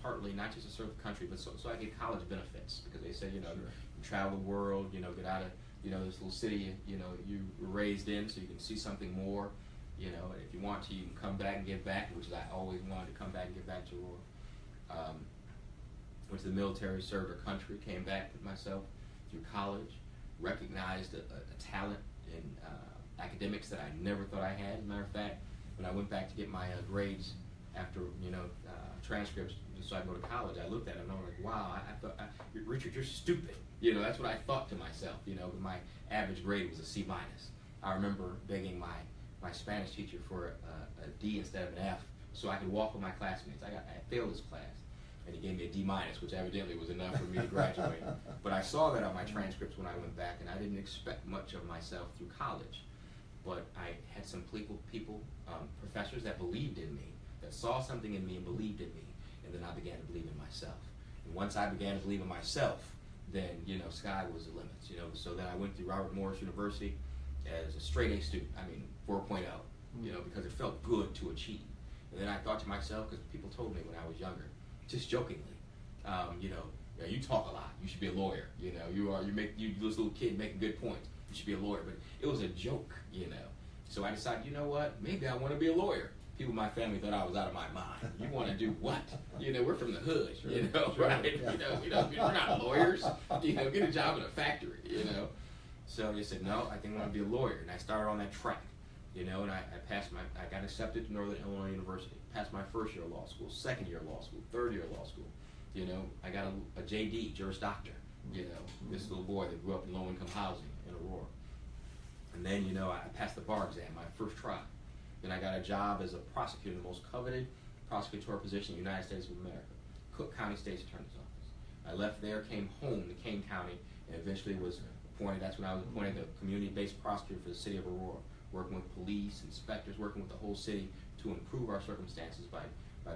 partly not just to serve the country, but so I get college benefits, because they said, you know, you travel the world, you know, get out of, you know, this little city, you know, you were raised in, so you can see something more, you know, and if you want to, you can come back and give back, which is I always wanted to come back and give back to Aurora. Went to the military, served our country, came back with myself through college, recognized a talent in academics that I never thought I had. As a matter of fact, when I went back to get my grades after, you know, transcripts, so I go to college, I looked at them and I was like, wow, I thought, Richard, you're stupid. You know, that's what I thought to myself, you know, but my average grade was a C-. I remember begging my Spanish teacher for a D instead of an F so I could walk with my classmates. I failed this class. And he gave me a D-, which evidently was enough for me to graduate. But I saw that on my transcripts when I went back, and I didn't expect much of myself through college. But I had some people, professors that believed in me, that saw something in me and believed in me, and then I began to believe in myself. And once I began to believe in myself, then, you know, sky was the limits, you know. So then I went through Robert Morris University as a straight A student, 4.0, you know, because it felt good to achieve. And then I thought to myself, because people told me when I was younger, just jokingly, you know, you talk a lot. You should be a lawyer. You know, you this little kid making good points. You should be a lawyer. But it was a joke, you know. So I decided, you know what? Maybe I want to be a lawyer. People in my family thought I was out of my mind. You want to do what? You know, we're from the hood. Sure, you know, sure, right? Yeah. You know, we're not lawyers. You know, get a job in a factory. You know. So they said, no, I think I want to be a lawyer, and I started on that track. You know, and I passed I got accepted to Northern Illinois University. Passed my first year of law school, second year of law school, third year of law school. You know, I got a JD, Juris Doctor. You know, this little boy that grew up in low-income housing in Aurora. And then, you know, I passed the bar exam, my first try. Then I got a job as a prosecutor, the most coveted prosecutorial position in the United States of America, Cook County State's Attorney's Office. I left there, came home to Kane County, and eventually was appointed. That's when I was appointed the community-based prosecutor for the city of Aurora, working with police, inspectors, working with the whole city to improve our circumstances by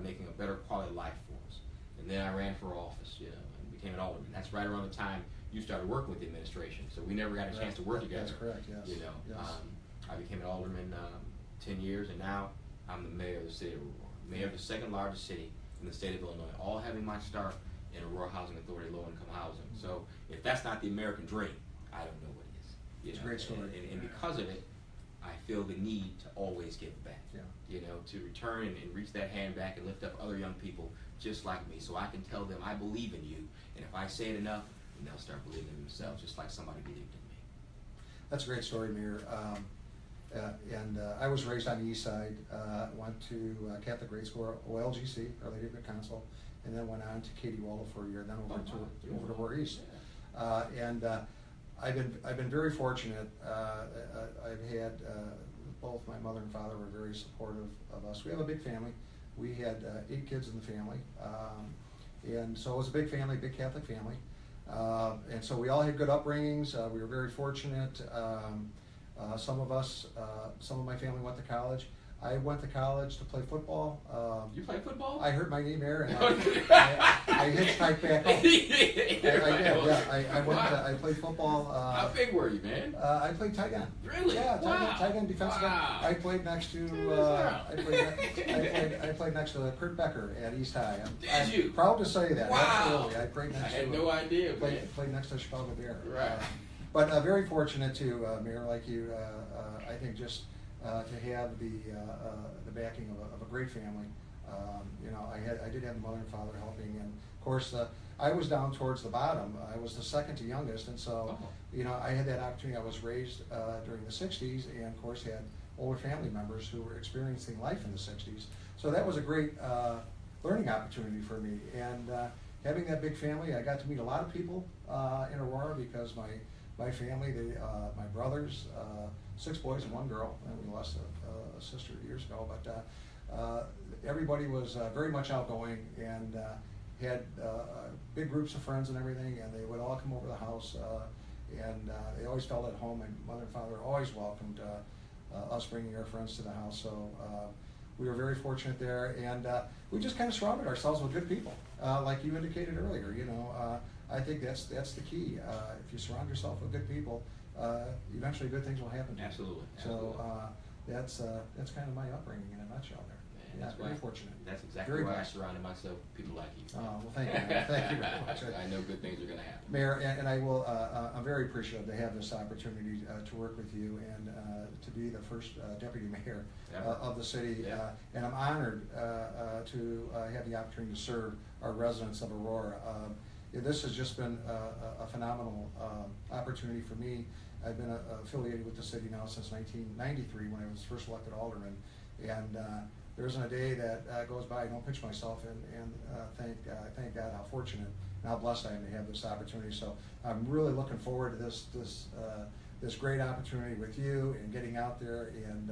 making a better quality of life for us. And then I ran for office, you know, and became an alderman. That's right around the time you started working with the administration, so we never got a chance to work together. That's correct, yes. You know, yes. I became an alderman 10 years, and now I'm the mayor of the city of Aurora, mayor of the second largest city in the state of Illinois, all having my start in Aurora Housing Authority, low-income housing. So if that's not the American dream, I don't know what it is. It's a great story. And because of it, I feel the need to always give back. Yeah. You know, to return and reach that hand back and lift up other young people just like me, so I can tell them I believe in you, and if I say it enough, then they'll start believing in themselves, just like somebody believed in me. That's a great story, Mayor. I was raised on the east side, went to Catholic grade school, OLGC, Our Lady of Good Counsel, and then went on to Katie Waldo for a year, then over to Aurora East. I've been very fortunate. I've had both my mother and father were very supportive of us. We have a big family. We had 8 kids in the family, and so it was a big family, big Catholic family. And so we all had good upbringings. We were very fortunate. Some of my family went to college. I went to college to play football. You play football? I hurt my knee there, and I hitchhiked back home. I did, yeah. I played football. How big were you, man? I played tight end. Really? Yeah, wow. tight end defensive end. Wow. I played next to I played next to Kurt Becker at East High. I'm you? Proud to say that. Wow. Absolutely. I played next I had no idea, man. Played next to Chicago Bear. Right. But very fortunate to Mayor, like you. I think just to have the backing of a great family. You know, I did have the mother and father helping, and of course I was down towards the bottom. I was the second to youngest, and so you know, I had that opportunity. I was raised during the '60s, and of course had older family members who were experiencing life in the '60s. So that was a great learning opportunity for me. And having that big family, I got to meet a lot of people in Aurora, because my family, my brothers, 6 boys and 1 girl, and we lost a sister years ago, but everybody was very much outgoing, and had big groups of friends and everything, and they would all come over the house, and they always felt at home. My mother and father always welcomed us bringing our friends to the house, so we were very fortunate there, and we just kind of surrounded ourselves with good people, like you indicated earlier. You know, I think that's the key. If you surround yourself with good people, eventually good things will happen to you. Absolutely. So that's kind of my upbringing in a nutshell there. And Yeah, that's very why, fortunate. That's exactly Very why I blessed. surrounded myself with people like you. Oh, well, thank you. Thank you very much. I know good things are going to happen. Mayor, and I will, I'm very appreciative to have this opportunity to work with you, and to be the first deputy mayor of the city. Yeah. And I'm honored to have the opportunity to serve our residents of Aurora. This has just been a phenomenal opportunity for me. I've been affiliated with the city now since 1993, when I was first elected alderman, and there isn't a day that goes by I don't pitch myself in, and thank God how fortunate and how blessed I am to have this opportunity. So I'm really looking forward to this great opportunity with you, and getting out there and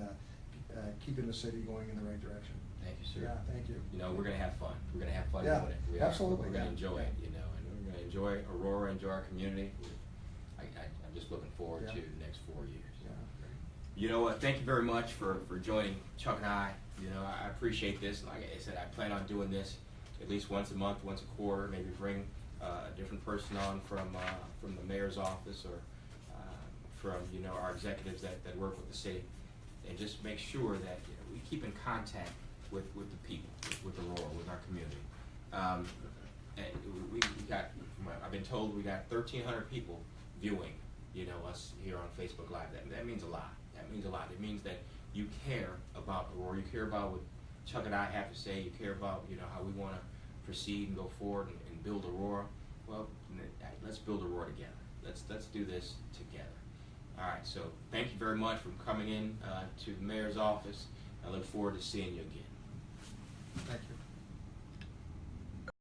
keeping the city going in the right direction. Thank you, sir. Yeah, thank you. You know, we're going to have fun. We're going to have fun Yeah, doing it. absolutely, We're going to yeah. enjoy it, you know, and we're going to enjoy Aurora, enjoy our community. I'm just looking forward Yeah. to the next 4 years. Yeah. You know what? Thank you very much for joining Chuck and I. You know, I appreciate this. Like I said, I plan on doing this at least once a month, once a quarter. Maybe bring a different person on from the mayor's office, or from our executives that work with the city, and just make sure that we keep in contact with the people, with Aurora, with our community. And we got, I've been told we got 1,300 people viewing, us here on Facebook Live. That means a lot. That means a lot. It means that you care about Aurora. You care about what Chuck and I have to say. You care about, how we want to proceed and go forward and build Aurora. Well, let's build Aurora together. Let's do this together. All right. So thank you very much for coming in to the mayor's office. I look forward to seeing you again. Thank you.